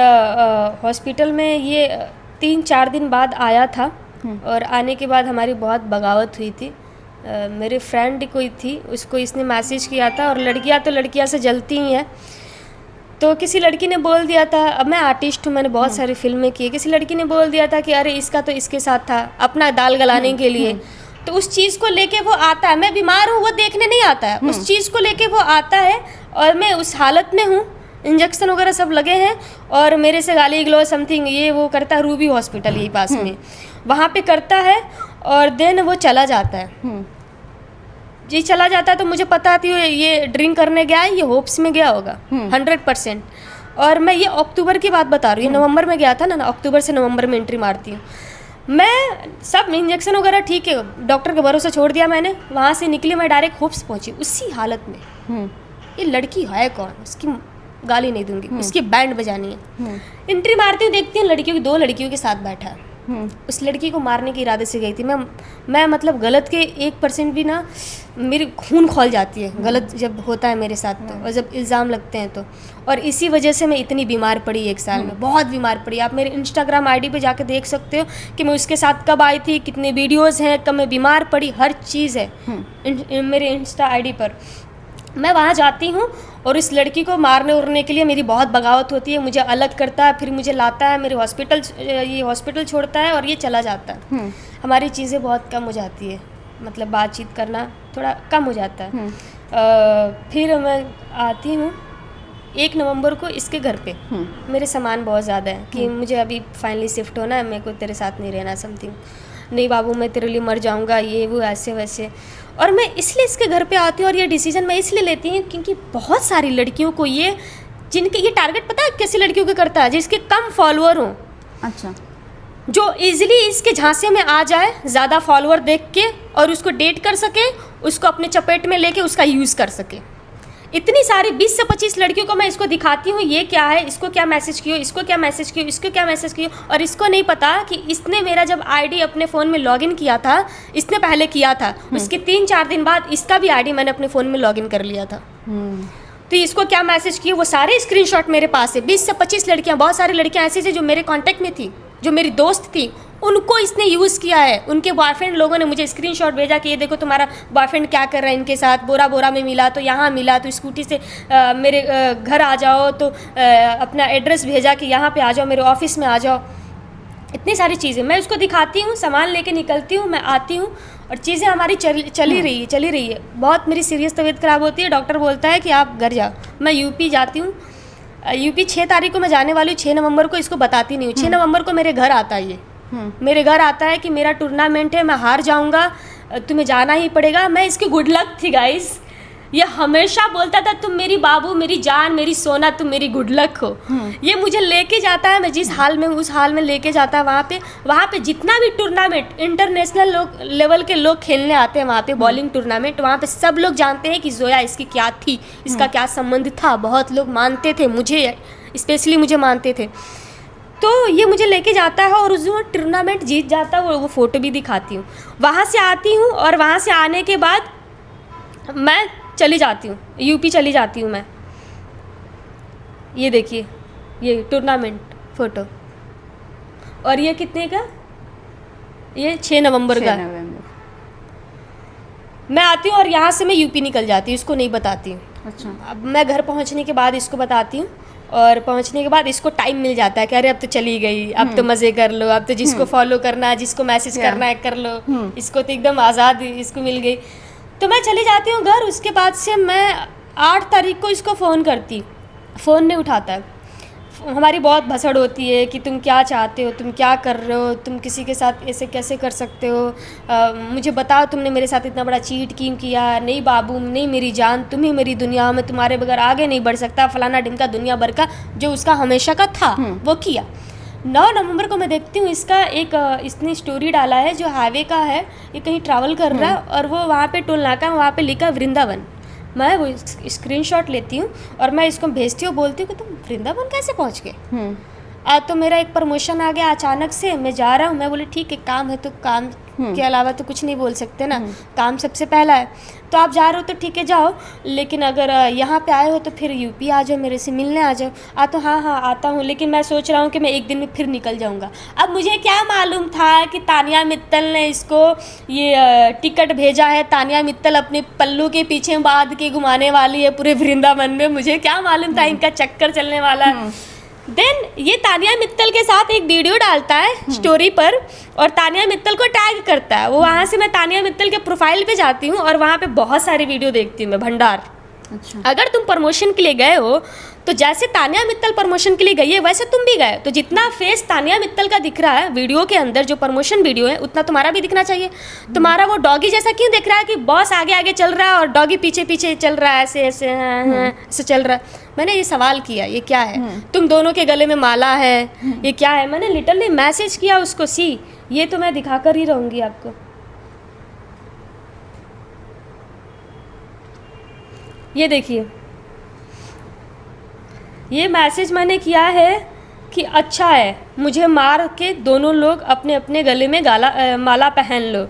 हॉस्पिटल में ये 3-4 दिन बाद आया था। और आने के बाद हमारी बहुत बगावत हुई थी। मेरे फ्रेंड कोई थी, उसको इसने मैसेज किया था, और लड़कियां से जलती ही हैं। तो किसी लड़की ने बोल दिया था, अब मैं आर्टिस्ट हूँ, मैंने बहुत सारी फिल्में की, किसी लड़की ने बोल दिया था कि अरे इसका तो इसके साथ था, अपना दाल गलाने के लिए। तो उस चीज़ को लेके वो आता है, मैं बीमार हूँ वो देखने नहीं आता है, उस चीज़ को लेके वो आता है और मैं उस हालत में हूँ, इंजेक्शन वगैरह सब लगे हैं और मेरे से गाली गलौज समथिंग ये वो करता है। रूबी हॉस्पिटल यही पास में, वहाँ पे करता है और देन वो चला जाता है। जी चला जाता है तो मुझे पता थी ये ड्रिंक करने गया है, ये होप्स में गया होगा 100%। और मैं ये अक्टूबर की बात बता रही हूँ, नवंबर में गया था ना, अक्टूबर से नवंबर में एंट्री मारती हूँ मैं। सब इंजेक्शन वगैरह ठीक है, डॉक्टर के भरोसे छोड़ दिया मैंने। वहाँ से निकली मैं, डायरेक्ट होप्स पहुँची। उसी हालत में ये लड़की है कौन, उसकी गाली नहीं दूंगी, उसकी बैंड बजानी है। एंट्री मारती हूँ, देखती हूँ लड़कियों की 2 लड़कियों के साथ बैठा है। उस लड़की को मारने के इरादे से गई थी मैं मतलब गलत के 1% भी ना, मेरी खून खौल जाती है गलत जब होता है मेरे साथ तो, और जब इल्ज़ाम लगते हैं तो। और इसी वजह से मैं इतनी बीमार पड़ी 1 साल में, बहुत बीमार पड़ी। आप मेरे इंस्टाग्राम आईडी पे जाके देख सकते हो कि मैं उसके साथ कब आई थी, कितने वीडियोज़ हैं, कब मैं बीमार पड़ी, हर चीज़ है मेरे इंस्टा आईडी पर। मैं वहाँ जाती हूँ और इस लड़की को मारने उड़ने के लिए मेरी बहुत बगावत होती है, मुझे अलग करता है, फिर मुझे लाता है मेरे हॉस्पिटल छोड़ता है और ये चला जाता है। हमारी चीज़ें बहुत कम हो जाती है, मतलब बातचीत करना थोड़ा कम हो जाता है। फिर मैं आती हूँ 1 नवंबर को इसके घर पे। मेरे सामान बहुत ज़्यादा है कि मुझे अभी फाइनली शिफ्ट होना है, मेरे को तेरे साथ नहीं रहना, समथिंग नहीं बाबू मैं तेरे लिए मर जाऊंगा, ये वो ऐसे वैसे। और मैं इसलिए इसके घर पे आती हूँ और ये डिसीजन मैं इसलिए लेती हूँ क्योंकि बहुत सारी लड़कियों को ये जिनके ये टारगेट पता है कैसी लड़कियों को करता है, जिसके कम फॉलोअर हों, अच्छा, जो इजीली इसके झांसे में आ जाए, ज़्यादा फॉलोअर देख के और उसको डेट कर सके, उसको अपने चपेट में लेके उसका यूज़ कर सके। इतनी सारी 20 से 25 लड़कियों को मैं इसको दिखाती हूँ ये क्या है, इसको क्या मैसेज किया, इसको क्या मैसेज किया, इसको क्या मैसेज किया, और इसको नहीं पता कि इसने मेरा जब आईडी अपने फ़ोन में लॉगिन किया था, इसने पहले किया था, उसके 3-4 दिन बाद इसका भी आईडी मैंने अपने फ़ोन में लॉगिन कर लिया था। तो इसको क्या मैसेज किया वो सारे स्क्रीनशॉट मेरे पास है। 20 से 25 लड़कियाँ, बहुत सारी लड़कियाँ ऐसी थी जो मेरे कॉन्टैक्ट में थी, जो मेरी दोस्त थी, उनको इसने यूज़ किया है। उनके बॉयफ्रेंड लोगों ने मुझे स्क्रीनशॉट भेजा कि ये देखो तुम्हारा बॉयफ्रेंड क्या कर रहा है इनके साथ, बोरा बोरा में मिला तो यहाँ मिला, तो स्कूटी से मेरे घर आ जाओ, तो अपना एड्रेस भेजा कि यहाँ पे आ जाओ, मेरे ऑफिस में आ जाओ। इतनी सारी चीज़ें मैं उसको दिखाती हूँ, सामान लेके निकलती हूँ, मैं आती हूँ और चीज़ें हमारी चली रही है। बहुत मेरी सीरियस तबीयत ख़राब होती है, डॉक्टर बोलता है कि आप घर जाओ। मैं यूपी जाती हूँ, यूपी 6 तारीख को मैं जाने वाली हूँ, 6 नवंबर को इसको बताती नहीं हूँ। 6 नवंबर को मेरे घर आता है, ये मेरे घर आता है कि मेरा टूर्नामेंट है, मैं हार जाऊंगा, तुम्हें जाना ही पड़ेगा। मैं इसकी गुड लक थी गाइस, ये हमेशा बोलता था तुम मेरी बाबू, मेरी जान, मेरी सोना, तुम मेरी गुड लक हो। ये मुझे लेके जाता है, मैं जिस हाल में उस हाल में लेके जाता है। वहाँ पे जितना भी टूर्नामेंट इंटरनेशनल लेवल के लोग खेलने आते हैं, वहाँ पे बॉलिंग टूर्नामेंट, वहाँ पे सब लोग जानते हैं कि जोया इसकी क्या थी, इसका क्या संबंध था। बहुत लोग मानते थे, मुझे स्पेशली मुझे मानते थे। तो ये मुझे लेके जाता है और उस दिन टूर्नामेंट जीत जाता है, वो फ़ोटो भी दिखाती हूँ। वहाँ से आती हूँ और वहाँ से आने के बाद मैं चली जाती हूँ, यूपी चली जाती हूँ मैं। ये देखिए, ये टूर्नामेंट फ़ोटो, और ये कितने का, ये 6 नवंबर का। मैं आती हूँ और यहाँ से मैं यूपी निकल जाती हूँ, इसको नहीं बताती हूँ। अच्छा, अब मैं घर पहुँचने के बाद इसको बताती हूँ, और पहुंचने के बाद इसको टाइम मिल जाता है कि अरे अब तो चली गई, अब तो मज़े कर लो, अब तो जिसको फॉलो करना है, जिसको मैसेज करना है कर लो। इसको तो एकदम आज़ाद इसको मिल गई। तो मैं चली जाती हूँ घर। उसके बाद से मैं 8 तारीख को इसको फ़ोन करती, फ़ोन नहीं उठाता है। हमारी बहुत भसड़ होती है कि तुम क्या चाहते हो, तुम क्या कर रहे हो, तुम किसी के साथ ऐसे कैसे कर सकते हो, मुझे बताओ तुमने मेरे साथ इतना बड़ा चीट क्यों किया। नहीं बाबू, नहीं मेरी जान, तुम ही मेरी दुनिया, मैं तुम्हारे बगैर आगे नहीं बढ़ सकता, फलाना ढिमका दुनिया भर का जो उसका हमेशा का था वो किया। 9 नवंबर को मैं देखती हूँ इसका एक इसने स्टोरी डाला है जो हाईवे का है, ये कहीं ट्रैवल कर रहा है और वो वहाँ पे टोल नाका, वहाँ पे लिखा वृंदावन। मैं वो स्क्रीनशॉट लेती हूँ और मैं इसको भेजती हूँ, बोलती हूँ कि तुम वृंदावन कैसे पहुँच गए। आज तो मेरा एक प्रमोशन आ गया अचानक से, मैं जा रहा हूँ। मैं बोली ठीक है, काम है तो काम के अलावा तो कुछ नहीं बोल सकते ना, काम सबसे पहला है। तो आप जा रहे हो तो ठीक है जाओ, लेकिन अगर यहाँ पे आए हो तो फिर यूपी आ जाओ, मेरे से मिलने आ जाओ। तो हाँ आता हूँ, लेकिन मैं सोच रहा हूँ कि मैं एक दिन में फिर निकल जाऊँगा। अब मुझे क्या मालूम था कि तानिया मित्तल ने इसको ये टिकट भेजा है, तानिया मित्तल अपने पल्लू के पीछे बांध के घुमाने वाली है पूरे वृंदावन में। मुझे क्या मालूम था इनका चक्कर चलने वाला है। देन ये तानिया मित्तल के साथ एक वीडियो डालता है स्टोरी पर और तानिया मित्तल को टैग करता है। वो वहाँ से मैं तानिया मित्तल के प्रोफाइल पे जाती हूँ और वहाँ पे बहुत सारी वीडियो देखती हूँ मैं, भंडार। अच्छा, अगर तुम प्रमोशन के लिए गए हो तो जैसे तानिया मित्तल प्रमोशन के लिए गई है वैसे तुम भी गए, तो जितना फेस तानिया मित्तल का दिख रहा है वीडियो के अंदर, जो प्रमोशन वीडियो है, उतना तुम्हारा भी दिखना चाहिए। तुम्हारा वो डॉगी जैसा क्यों दिख रहा है कि बॉस आगे आगे चल रहा है और डॉगी पीछे पीछे चल रहा है, ऐसे ऐसे ऐसे चल रहा है। मैंने ये सवाल किया, ये क्या है? तुम दोनों के गले में माला है, ये क्या है? मैंने लिटरली मैसेज किया उसको। सी, ये तो मैं दिखा कर ही रहूँगी आपको। ये देखिए, ये मैसेज मैंने किया है कि अच्छा है, मुझे मार के दोनों लोग अपने अपने गले में माला पहन लो।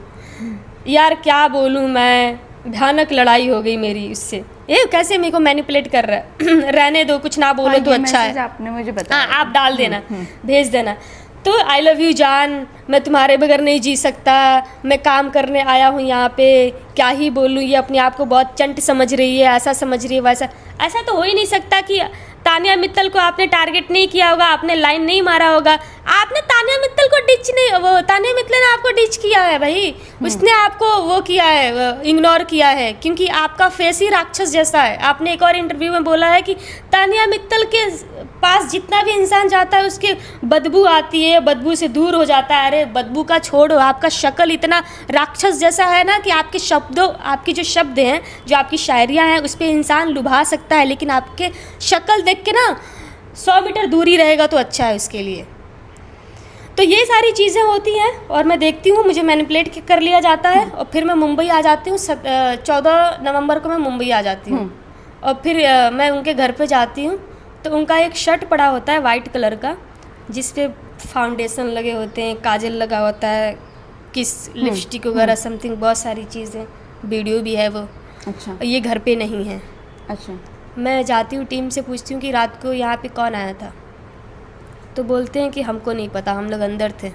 यार क्या बोलूँ मैं, भयानक लड़ाई हो गई मेरी उससे। ये कैसे मेरे को मैनिपुलेट कर रहा है। रहने दो, कुछ ना बोलो तो अच्छा है। आपने मुझे बताया। हाँ, आप डाल देना, भेज देना। तो आई लव यू जान, मैं तुम्हारे बगैर नहीं जी सकता, मैं काम करने आया हूँ यहाँ पे, क्या ही बोलूँ, ये अपने आप को बहुत चंट समझ रही है, ऐसा समझ रही है वैसा। ऐसा तो हो ही नहीं सकता कि तानिया मित्तल को आपने टारगेट नहीं किया होगा, आपने लाइन नहीं मारा होगा, आपने तानिया मित्तल को डिच नहीं, वो तानिया मित्तल ने आपको डिच किया है भाई, उसने आपको वो किया है, इग्नोर किया है, क्योंकि आपका फेस ही राक्षस जैसा है। आपने एक और इंटरव्यू में बोला है कि तानिया मित्तल के पास जितना भी इंसान जाता है उसके बदबू आती है, बदबू से दूर हो जाता है। अरे बदबू का छोड़ो, आपका शक्ल इतना राक्षस जैसा है ना कि आपके शब्दों, आपके जो शब्द हैं, जो आपकी शायरियाँ हैं, उस पर इंसान लुभा सकता है, लेकिन आपके शक्ल देख के ना 100 मीटर दूरी रहेगा तो अच्छा है उसके लिए। तो ये सारी चीज़ें होती हैं और मैं देखती हूँ, मुझे मैनिपुलेट कर लिया जाता है और फिर मैं मुंबई आ जाती हूँ। 14 नवंबर को मैं मुंबई आ जाती हूँ और फिर मैं उनके घर पे जाती हूँ। तो उनका एक शर्ट पड़ा होता है वाइट कलर का, जिस पे फाउंडेशन लगे होते हैं, काजल लगा होता है, किस लिपस्टिक वगैरह समथिंग, बहुत सारी चीज़ें, वीडियो भी है वो। अच्छा। ये घर पे नहीं है। अच्छा। मैं जाती हूँ, टीम से पूछती हूँ कि रात को यहाँ पे कौन आया था, तो बोलते हैं कि हमको नहीं पता, हम लोग अंदर थे,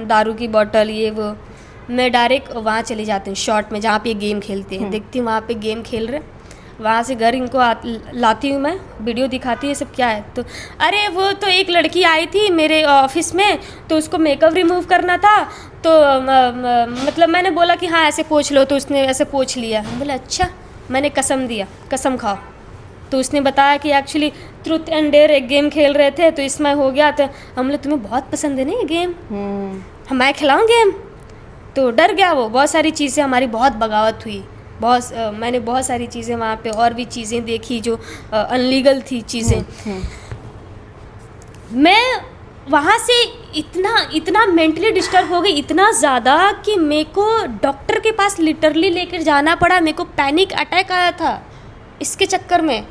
दारू की बोतल ये वो। मैं डायरेक्ट वहाँ चली जाती हूँ शॉर्ट में, जहाँ पे गेम खेलते हैं, देखती हूँ वहाँ पे गेम खेल रहे, वहाँ से घर इनको लाती हूँ मैं, वीडियो दिखाती है सब क्या है। तो अरे वो तो एक लड़की आई थी मेरे ऑफिस में, तो उसको मेकअप रिमूव करना था, तो मतलब मैंने बोला कि हाँ ऐसे पोंछ लो, तो उसने ऐसे पोंछ लिया। हम बोले अच्छा, मैंने कसम दिया, कसम खाओ। तो उसने बताया कि एक्चुअली ट्रूथ एंड डेयर एक गेम खेल रहे थे, तो इसमें हो गया। तो हम लोग, तुम्हें बहुत पसंद है ना ये गेम, मैं खिलाऊँ गेम? तो डर गया वो। बहुत सारी चीज़ें, हमारी बहुत बगावत हुई, बहुत मैंने बहुत सारी चीज़ें वहाँ पे और भी चीज़ें देखी जो अनलीगल थी चीज़ें। मैं वहाँ से इतना मेंटली डिस्टर्ब हो गई, इतना ज़्यादा कि मेरे को डॉक्टर के पास लिटरली लेकर जाना पड़ा। मेरे को पैनिक अटैक आया था इसके चक्कर में,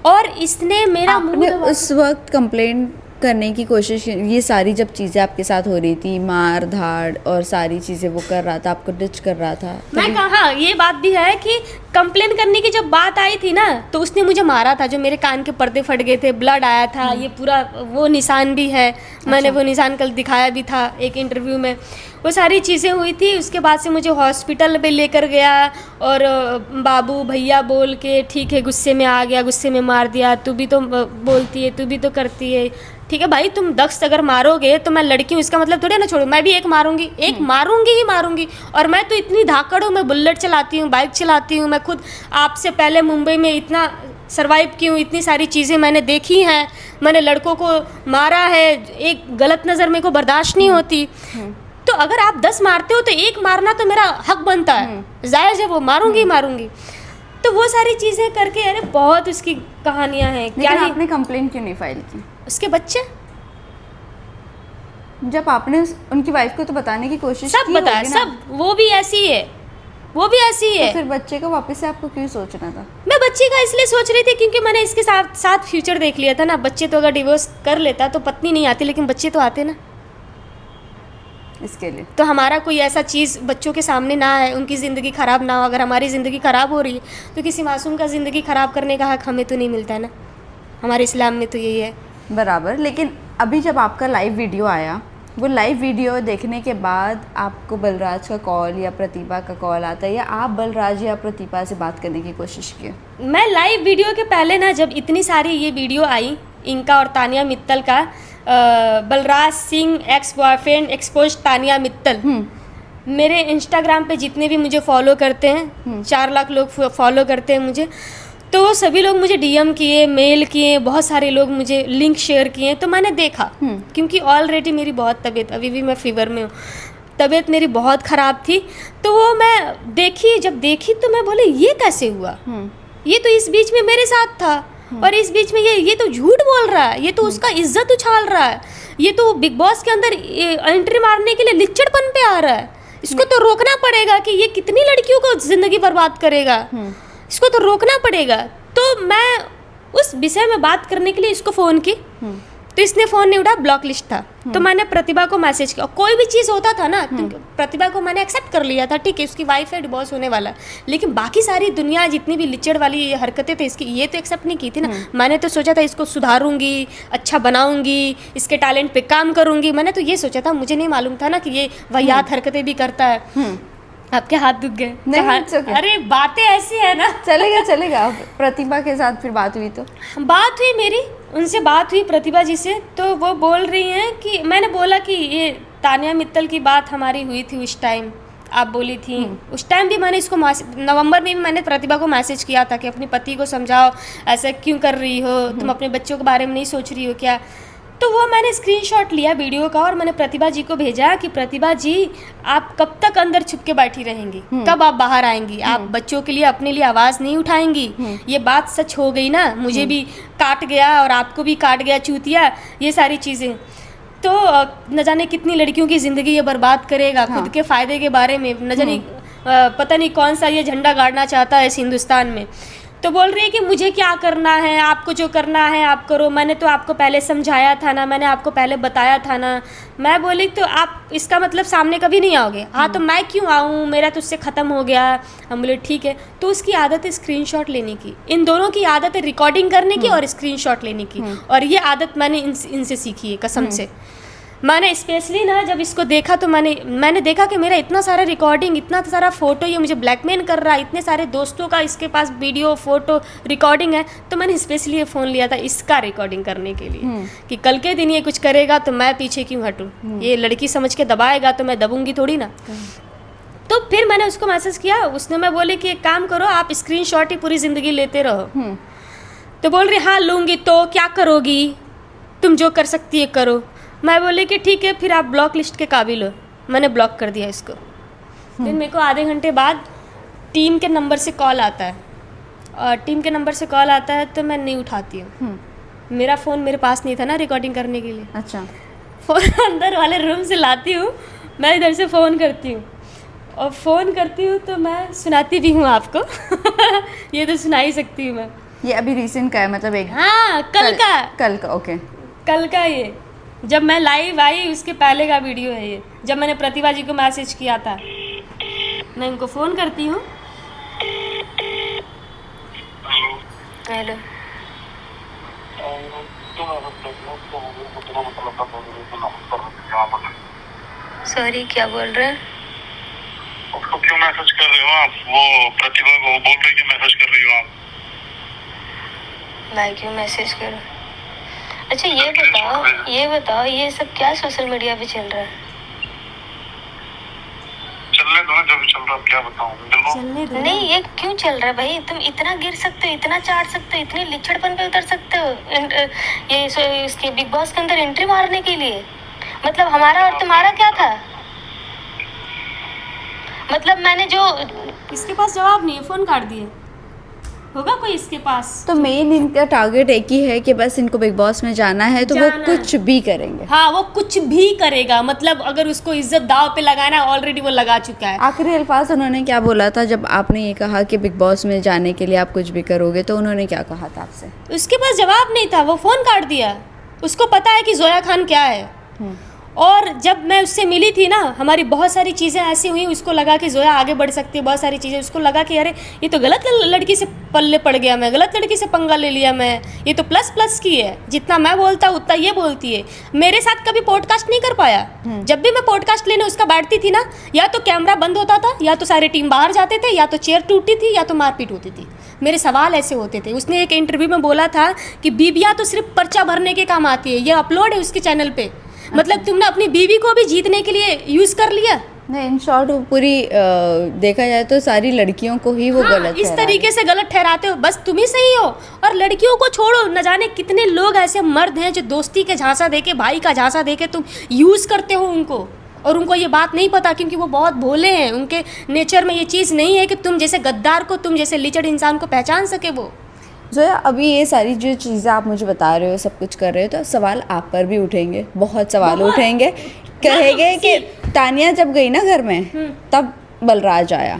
और इसने मेरा आपने उस वक्त कंप्लेंट करने की कोशिश, ये सारी जब चीज़ें आपके साथ हो रही थी, मार धाड़ और सारी चीज़ें वो कर रहा था, आपको डिच कर रहा था, मैं कहा ये बात भी है कि कंप्लेन करने की जब बात आई थी ना, तो उसने मुझे मारा था, जो मेरे कान के पर्दे फट गए थे, ब्लड आया था, ये पूरा वो निशान भी है। मैंने वो निशान कल दिखाया भी था एक इंटरव्यू में। वो सारी चीज़ें हुई थी। उसके बाद से मुझे हॉस्पिटल पे लेकर गया और बाबू भैया बोल के, ठीक है गुस्से में आ गया, गुस्से में मार दिया, तू भी तो बोलती है, तू भी तो करती है, ठीक है भाई, तुम 10 अगर मारोगे तो मैं लड़की हूँ, इसका मतलब थोड़ी ना छोड़ो, मैं भी एक मारूंगी, एक मारूंगी ही मारूंगी। और मैं तो इतनी धाकड़ हूँ, मैं बुलेट चलाती हूँ, बाइक चलाती हूँ, मैं खुद आपसे पहले मुंबई में इतना सर्वाइव की हूँ, इतनी सारी चीज़ें मैंने देखी हैं, मैंने लड़कों को मारा है, एक गलत नज़र मेरे को बर्दाश्त नहीं होती। तो अगर आप 10 मारते हो तो एक मारना तो मेरा हक बनता है, जायज़ है, वो मारूंगी मारूंगी। तो वो सारी चीज़ें करके, अरे बहुत उसकी कहानियाँ हैं। क्या आपने कंप्लेंट क्यों नहीं फाइल की? उसके बच्चे, जब आपने उनकी वाइफ को तो बताने की कोशिश सब बताया, सब, वो भी ऐसी है, वो भी ऐसी है। तो फिर बच्चे का वापस से आपको क्यों सोचना था? मैं बच्चे का इसलिए सोच रही थी क्योंकि मैंने इसके साथ फ्यूचर देख लिया था ना। बच्चे तो अगर डिवोर्स कर लेता तो पत्नी नहीं आती, लेकिन बच्चे तो आते ना, इसके लिए तो हमारा कोई ऐसा चीज़ बच्चों के सामने ना है, उनकी ज़िंदगी ख़राब ना हो। अगर हमारी ज़िंदगी ख़राब हो रही है तो किसी मासूम का ज़िंदगी ख़राब करने का हक हमें तो नहीं मिलता है ना, हमारे इस्लाम में तो यही है। बराबर। लेकिन अभी जब आपका लाइव वीडियो आया, वो लाइव वीडियो देखने के बाद आपको बलराज का कॉल या प्रतिभा का कॉल आता है, या आप बलराज या प्रतिभा से बात करने की कोशिश की? मैं लाइव वीडियो के पहले ना, जब इतनी सारी ये वीडियो आई इनका और तानिया मित्तल का, Balraj Singh ex boyfriend expose Tania Mittal, मेरे इंस्टाग्राम पे जितने भी मुझे फॉलो करते हैं, 4 लाख लोग फॉलो करते हैं मुझे, तो वो सभी लोग मुझे डीएम किए, मेल किए, बहुत सारे लोग मुझे लिंक शेयर किए। तो मैंने देखा, क्योंकि ऑलरेडी मेरी बहुत तबीयत, अभी भी मैं फीवर में हूँ, तबीयत मेरी बहुत ख़राब थी। तो वो मैं देखी, जब देखी तो मैं बोले ये कैसे हुआ, ये तो इस बीच में मेरे साथ था, और इस बीच में ये तो झूठ बोल रहा है, ये तो उसका इज्जत उछाल रहा है, ये तो बिग बॉस के अंदर एंट्री मारने के लिए लिच्चड़पन पे आ रहा है। इसको तो रोकना पड़ेगा कि ये कितनी लड़कियों को ज़िंदगी बर्बाद करेगा, इसको तो रोकना पड़ेगा। तो मैं उस विषय में बात करने के लिए इसको फ़ोन की तो इसने फ़ोन नहीं उठा, ब्लॉक लिस्ट था। तो मैंने प्रतिभा को मैसेज किया, कोई भी चीज़ होता था ना तो प्रतिभा को मैंने एक्सेप्ट कर लिया था, ठीक है उसकी वाइफ है, डिवोर्स होने वाला, लेकिन बाकी सारी दुनिया जितनी भी लिचड़ वाली हरकतें थे इसकी, ये तो एक्सेप्ट नहीं की थी ना। मैंने तो सोचा था इसको सुधारूंगी, अच्छा बनाऊंगी, इसके टैलेंट पे काम करूंगी, मैंने तो ये सोचा था। मुझे नहीं मालूम था ना कि ये वाहियात हरकतें भी करता है। आपके हाथ दुख गए? नहीं, तो it's okay. अरे बातें ऐसी है ना। चलेगा। अब प्रतिभा के साथ फिर बात हुई तो? बात हुई मेरी, उनसे बात हुई प्रतिभा जी से, तो वो बोल रही हैं कि मैंने बोला कि ये तानिया मित्तल की बात हमारी हुई थी उस टाइम, आप बोली थी उस टाइम भी मैंने इसको नवंबर में भी मैंने प्रतिभा को मैसेज किया था कि अपने पति को समझाओ, ऐसा क्यों कर रही हो तुम, अपने बच्चों के बारे में नहीं सोच रही हो क्या। तो वो मैंने स्क्रीनशॉट लिया वीडियो का और मैंने प्रतिभा जी को भेजा कि प्रतिभा जी आप कब तक अंदर छुप के बैठी रहेंगी, कब आप बाहर आएंगी, आप बच्चों के लिए अपने लिए आवाज़ नहीं उठाएंगी। ये बात सच हो गई ना, मुझे भी काट गया और आपको भी काट गया चूतिया, ये सारी चीज़ें। तो न जाने कितनी लड़कियों की ज़िंदगी ये बर्बाद करेगा। खुद के फ़ायदे के बारे में न जाने पता नहीं कौन सा ये झंडा गाड़ना चाहता है इस हिंदुस्तान में। तो बोल रही है कि मुझे क्या करना है, आपको जो करना है आप करो, मैंने तो आपको पहले समझाया था ना, मैंने आपको पहले बताया था ना। मैं बोली तो आप इसका मतलब सामने कभी नहीं आओगे? हाँ तो मैं क्यों आऊँ, मेरा तो उससे ख़त्म हो गया। हम बोले ठीक है। तो उसकी आदत है स्क्रीनशॉट लेने की, इन दोनों की आदत है रिकॉर्डिंग करने की और स्क्रीनशॉट लेने की, और ये आदत मैंने इनसे सीखी है कसम से। मैंने स्पेशली ना जब इसको देखा तो मैंने देखा कि मेरा इतना सारा रिकॉर्डिंग, इतना सारा फ़ोटो, ये मुझे ब्लैकमेल कर रहा है, इतने सारे दोस्तों का इसके पास वीडियो फ़ोटो रिकॉर्डिंग है। तो मैंने स्पेशली ये फ़ोन लिया था इसका रिकॉर्डिंग करने के लिए कि कल के दिन ये कुछ करेगा तो मैं पीछे क्यों हटूँ, ये लड़की समझ के दबाएगा तो मैं दबूंगी थोड़ी ना। तो फिर मैंने उसको मैसेज किया, उसने मैं बोले कि एक काम करो आप स्क्रीनशॉट ही पूरी ज़िंदगी लेते रहो। तो बोल रही हाँ लूँगी, तो क्या करोगी, तुम जो कर सकती है करो। मैं बोले कि ठीक है फिर आप ब्लॉक लिस्ट के काबिल हो। मैंने ब्लॉक कर दिया इसको। फिर मेरे को आधे घंटे बाद टीम के नंबर से कॉल आता है, और टीम के नंबर से कॉल आता है तो मैं नहीं उठाती हूँ। मेरा फ़ोन मेरे पास नहीं था ना रिकॉर्डिंग करने के लिए। अच्छा। फ़ोन अंदर वाले रूम से लाती हूँ, मैं इधर से फ़ोन करती हूँ, और फ़ोन करती हूँ तो मैं सुनाती भी हूँ आपको। ये तो सुना ही सकती हूँ मैं। ये अभी रिसेंट का है मतलब एक? हाँ कल का ओके। कल का ये जब मैं लाइव आई उसके पहले का वीडियो है ये, जब मैंने प्रतिभा जी को मैसेज किया था। मैं इनको फ़ोन करती हूँ। हेलो सॉरी क्या बोल रहे हैं? उसको क्यों मैसेज कर रहे हो आप? वो प्रतिभा को बोल रही कि मैसेज कर रही हो आप। मैं क्यों मैसेज करूँ? अच्छा ये बताओ ये सब क्या सोशल मीडिया पे चल रहा है? चलने दो ना, जो भी चल रहा है क्या बताऊं। चलने दो। नहीं ये क्यों चल रहा है भाई? तुम इतना गिर सकते हो, इतना चाट सकते हो, इतने लिचड़पन पे उतर सकते हो ये इसके बिग बॉस के अंदर एंट्री मारने के लिए? मतलब हमारा और तुम्हारा क्या था? मतलब मैंने जो इसके पास जवाब नहीं है, फ़ोन काट दिए। होगा कोई इसके पास? तो मेन इनका टारगेट एक ही है कि बस इनको बिग बॉस में जाना है, तो वो कुछ भी करेंगे। हाँ वो कुछ भी करेगा, मतलब अगर उसको इज्जत दाव पे लगाना ऑलरेडी वो लगा चुका है। आखिरी अल्फाज उन्होंने क्या बोला था जब आपने ये कहा कि बिग बॉस में जाने के लिए आप कुछ भी करोगे, तो उन्होंने क्या कहा था आपसे? उसके पास जवाब नहीं था, वो फ़ोन काट दिया। उसको पता है कि जोया खान क्या है। और जब मैं उससे मिली थी ना, हमारी बहुत सारी चीज़ें ऐसी हुई, उसको लगा कि जोया आगे बढ़ सकती है, बहुत सारी चीज़ें उसको लगा कि अरे ये तो गलत लड़की से पल्ले पड़ गया, मैं गलत लड़की से पंगा ले लिया, मैं ये तो प्लस की है, जितना मैं बोलता उतना ये बोलती है। मेरे साथ कभी पॉडकास्ट नहीं कर पाया। जब भी मैं पॉडकास्ट लेने उसका बैठती थी ना, या तो कैमरा बंद होता था, या तो सारे टीम बाहर जाते थे, या तो चेयर टूटती थी, या तो मारपीट होती थी। मेरे सवाल ऐसे होते थे। उसने एक इंटरव्यू में बोला था कि बीबियाँ तो सिर्फ पर्चा भरने के काम आती है। ये अपलोड है उसके चैनल पे। मतलब तुमने अपनी बीवी को भी जीतने के लिए यूज कर लिया। नहीं, इन शॉर्ट पूरी देखा जाए तो सारी लड़कियों को ही वो गलत इस तरीके से गलत ठहराते हो, बस तुम ही सही हो। और लड़कियों को छोड़ो, न जाने कितने लोग ऐसे मर्द हैं जो दोस्ती के झांसा देके, भाई का झांसा देके तुम यूज करते हो उनको, और उनको ये बात नहीं पता क्योंकि वो बहुत भोले हैं। उनके नेचर में ये चीज़ नहीं है कि तुम जैसे गद्दार को, तुम जैसे लिचड़ इंसान को पहचान सके वो। जोया, अभी ये सारी जो चीज़ें आप मुझे बता रहे हो, सब कुछ कर रहे हो, तो सवाल आप पर भी उठेंगे, बहुत सवाल उठेंगे। कहेंगे कि तानिया जब गई ना घर में, तब बलराज आया।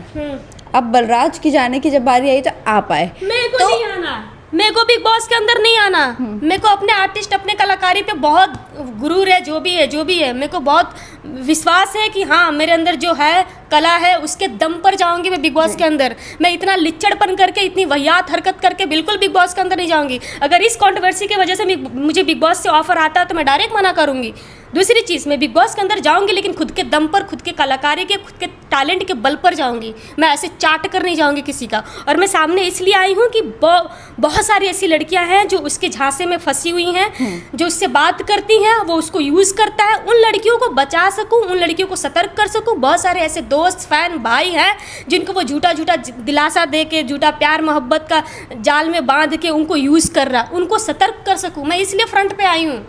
अब बलराज की जाने की जब बारी आई तो आप आए। मेरे को तो नहीं आना। मेरे को बिग बॉस के अंदर नहीं आना। मेरे को अपने आर्टिस्ट, अपने कलाकारी पे बहुत गुरूर है, जो भी है मेरे को बहुत विश्वास है कि हाँ मेरे अंदर जो है कला है उसके दम पर जाऊंगी मैं बिग बॉस के अंदर। मैं इतना लिच्चड़पन करके, इतनी वाहियात हरकत करके बिल्कुल बिग बॉस के अंदर नहीं जाऊंगी। अगर इस कंट्रोवर्सी की वजह से मुझे बिग बॉस से ऑफर आता है तो मैं डायरेक्ट मना करूंगी। दूसरी चीज़, मैं बिग बॉस के अंदर जाऊंगी लेकिन खुद के दम पर, खुद के कलाकारी के, खुद के टैलेंट के बल पर जाऊंगी। मैं ऐसे चाट कर नहीं जाऊंगी किसी का। और मैं सामने इसलिए आई हूँ कि बहुत सारी ऐसी लड़कियां हैं जो उसके झांसे में फंसी हुई हैं, जो उससे बात करती हैं, वो उसको यूज़ करता है। उन लड़कियों को बचा सकूं, उन लड़कियों को सतर्क कर सकूं। बहुत सारे ऐसे दोस्त, फैन, भाई हैं जिनको वो झूठा दिलासा दे के, झूठा प्यार मोहब्बत का जाल में बांध के उनको यूज़ कर रहा, उनको सतर्क कर सकूं। मैं इसलिए फ्रंट पे आई हूँ।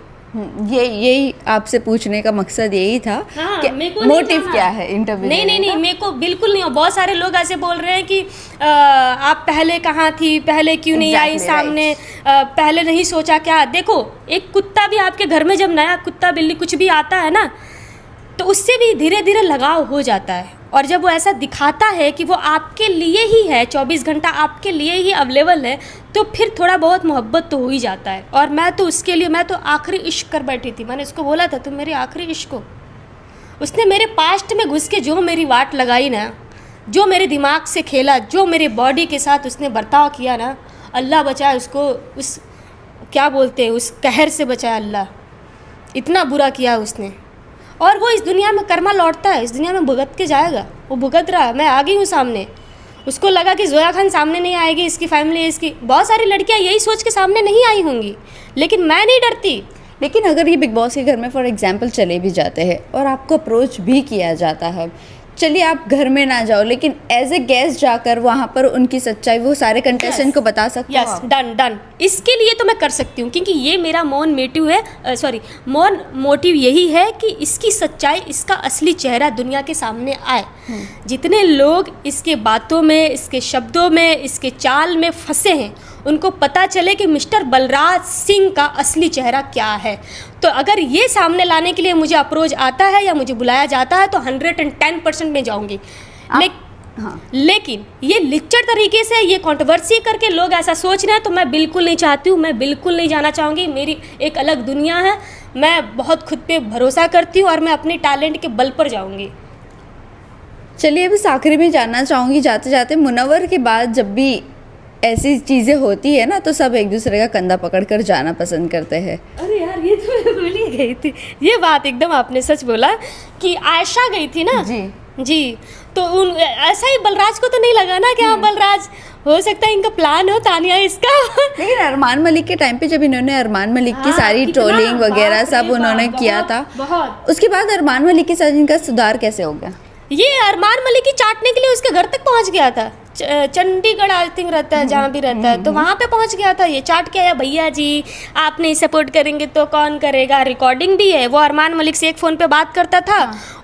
यही आपसे पूछने का मकसद यही था। हाँ, कि मेरे को नहीं मोटिव जाना। क्या है इंटरव्यू नहीं, मेरे को बिल्कुल नहीं हो। बहुत सारे लोग ऐसे बोल रहे हैं कि आप पहले कहाँ थी, पहले क्यों नहीं आई Exactly, सामने, पहले नहीं सोचा क्या। देखो, एक कुत्ता भी आपके घर में जब नया कुत्ता बिल्ली कुछ भी आता है ना, तो उससे भी धीरे धीरे लगाव हो जाता है। और जब वो ऐसा दिखाता है कि वो आपके लिए ही है, 24 घंटा आपके लिए ही अवेलेबल है, तो फिर थोड़ा बहुत मोहब्बत तो हो ही जाता है। और मैं तो उसके लिए, मैं तो आखिरी इश्क कर बैठी थी। मैंने उसको बोला था तुम मेरी आखिरी इश्क हो। उसने मेरे पास्ट में घुस के जो मेरी वाट लगाई ना, जो मेरे दिमाग से खेला, जो मेरे बॉडी के साथ उसने बर्ताव किया ना, अल्लाह बचाए उसको, उस क्या बोलते हैं, उस कहर से बचाए अल्लाह। इतना बुरा किया उसने। और वो इस दुनिया में कर्मा लौटता है, इस दुनिया में भुगत के जाएगा। वो भुगत रहा है। मैं आ गई हूँ सामने। उसको लगा कि जोया खान सामने नहीं आएगी, इसकी फैमिली, इसकी बहुत सारी लड़कियाँ यही सोच के सामने नहीं आई होंगी, लेकिन मैं नहीं डरती। लेकिन अगर ये बिग बॉस के घर में फॉर एग्जांपल चले भी जाते हैं और आपको अप्रोच भी किया जाता है, चलिए आप घर में ना जाओ लेकिन एज ए गेस्ट जाकर वहाँ पर उनकी सच्चाई वो सारे कंटेस्टेंट को बता सकते हो यस, आप? डन। इसके लिए तो मैं कर सकती हूँ, क्योंकि ये मेरा मोटिव यही है कि इसकी सच्चाई, इसका असली चेहरा दुनिया के सामने आए। जितने लोग इसके बातों में, इसके शब्दों में, इसके चाल में फंसे हैं, उनको पता चले कि मिस्टर बलराज सिंह का असली चेहरा क्या है। तो अगर ये सामने लाने के लिए मुझे अप्रोच आता है या मुझे बुलाया जाता है तो 110% में जाऊंगी। लेकिन ये लिच्चड़ तरीके से ये कंट्रोवर्सी करके लोग ऐसा सोच रहे हैं तो मैं बिल्कुल नहीं चाहती हूँ। मैं बिल्कुल नहीं जाना चाहूँगी। मेरी एक अलग दुनिया है। मैं बहुत खुद पे भरोसा करती हूँ और मैं अपने टैलेंट के बल पर जाऊँगी। चलिए अब इस आखिरी में जानना चाहूँगी, जाते जाते, मुनव्वर के बाद जब भी ऐसी चीज़ें होती है ना तो सब एक दूसरे का कंधा पकड़ कर जाना पसंद करते हैं। अरे यार, ये तो मैं भूल ही गई थी। ये बात एकदम आपने सच बोला कि आयशा गई थी ना जी, तो ऐसा ही बलराज को तो नहीं लगा ना कि हाँ बलराज, हो सकता है इनका प्लान हो तानिया इसका। लेकिन अरमान मलिक के टाइम पे जब इन्होंने अरमान मलिक की सारी ट्रोलिंग वगैरह सब उन्होंने किया था, उसके बाद अरमान मलिक के साथ इनका सुधार कैसे हो गया? ये अरमान मलिक की चाटने के लिए उसके घर तक पहुंच गया था। चंडीगढ़ आई थिंक रहता है, जहाँ भी रहता है, तो वहाँ पे पहुँच गया था। ये चाट के आया, भैया जी आप नहीं सपोर्ट करेंगे तो कौन करेगा। रिकॉर्डिंग भी है। वो अरमान मलिक से एक फ़ोन पे बात करता था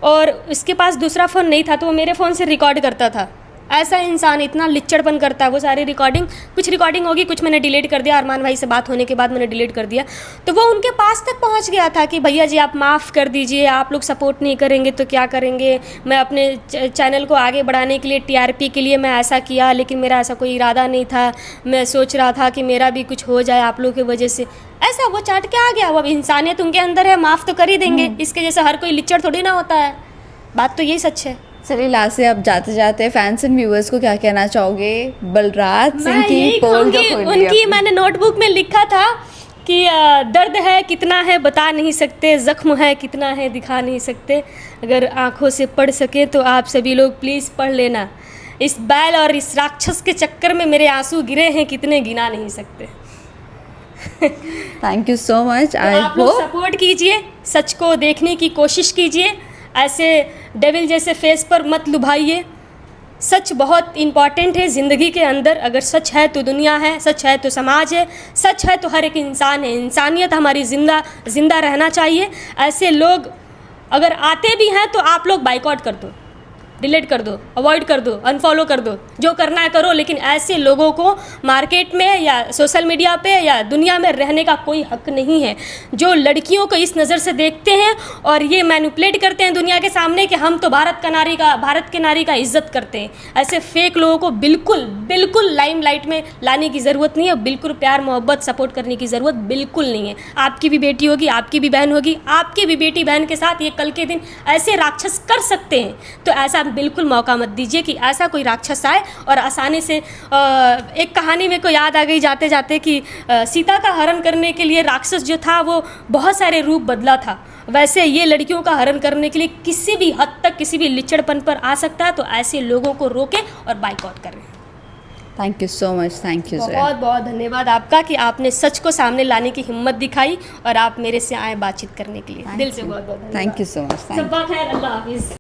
और उसके पास दूसरा फ़ोन नहीं था तो वो मेरे फ़ोन से रिकॉर्ड करता था। ऐसा इंसान इतना लिच्चड़पन करता है। वो सारी कुछ रिकॉर्डिंग होगी, कुछ मैंने डिलीट कर दिया। अरमान भाई से बात होने के बाद मैंने डिलीट कर दिया। तो वो उनके पास तक पहुंच गया था कि भैया जी आप माफ़ कर दीजिए, आप लोग सपोर्ट नहीं करेंगे तो क्या करेंगे। मैं अपने चैनल को आगे बढ़ाने के लिए, TRP के लिए मैं ऐसा किया, लेकिन मेरा ऐसा कोई इरादा नहीं था। मैं सोच रहा था कि मेरा भी कुछ हो जाए आप लोगों की वजह से। ऐसा वो चाट के आ गया। वो अब इंसानियत उनके अंदर है, माफ़ तो कर ही देंगे। इसके जैसा हर कोई लिच्चड़ थोड़ी ना होता है। बात तो यही सच है। चलिए लास्ट से आप जाते जाते फैंस एंड व्यूअर्स को क्या कहना चाहोगे? बलराज सिंह की पोल जो खोली उनकी मैंने नोटबुक में लिखा था कि दर्द है कितना है बता नहीं सकते, ज़ख्म है कितना है दिखा नहीं सकते। अगर आंखों से पढ़ सके तो आप सभी लोग प्लीज़ पढ़ लेना। इस बैल और इस राक्षस के चक्कर में मेरे आंसू गिरे हैं कितने गिना नहीं सकते। Thank you so much. I आप लोग होप सपोर्ट कीजिए, सच को देखने की कोशिश कीजिए, ऐसे डेविल जैसे फेस पर मत लुभाइए। सच बहुत इम्पॉर्टेंट है ज़िंदगी के अंदर। अगर सच है तो दुनिया है, सच है तो समाज है, सच है तो हर एक इंसान है। इंसानियत हमारी जिंदा रहना चाहिए। ऐसे लोग अगर आते भी हैं तो आप लोग बाइकआउट कर दो। डिलीट कर दो, अवॉइड कर दो, अनफॉलो कर दो, जो करना है करो, लेकिन ऐसे लोगों को मार्केट में या सोशल मीडिया पे या दुनिया में रहने का कोई हक नहीं है। जो लड़कियों को इस नज़र से देखते हैं और ये मैनिपुलेट करते हैं दुनिया के सामने कि हम तो भारत के नारी का इज्जत करते हैं, ऐसे फेक लोगों को बिल्कुल बिल्कुल लाइमलाइट में लाने की ज़रूरत नहीं है। बिल्कुल प्यार मोहब्बत सपोर्ट करने की ज़रूरत बिल्कुल नहीं है। आपकी भी बेटी होगी, आपकी भी बहन होगी, आपकी भी बेटी बहन के साथ ये कल के दिन ऐसे राक्षस कर सकते हैं, तो ऐसा बिल्कुल मौका मत दीजिए कि ऐसा कोई राक्षस आए और आसानी से एक कहानी मेरे को याद आ गई जाते जाते कि सीता का हरण करने के लिए राक्षस जो था वो बहुत सारे रूप बदला था, वैसे ये लड़कियों का हरण करने के लिए किसी भी हद तक किसी भी लिचड़पन पर आ सकता है। तो ऐसे लोगों को रोकें और बाइकआउट करें। Thank you so much, thank you Zoya. बहुत बहुत धन्यवाद आपका कि आपने सच को सामने लाने की हिम्मत दिखाई और आप मेरे से आए बातचीत करने के लिए। दिल से बहुत बहुत धन्यवाद। Thank you so much. सब बात है। अल्लाह हाफिज़।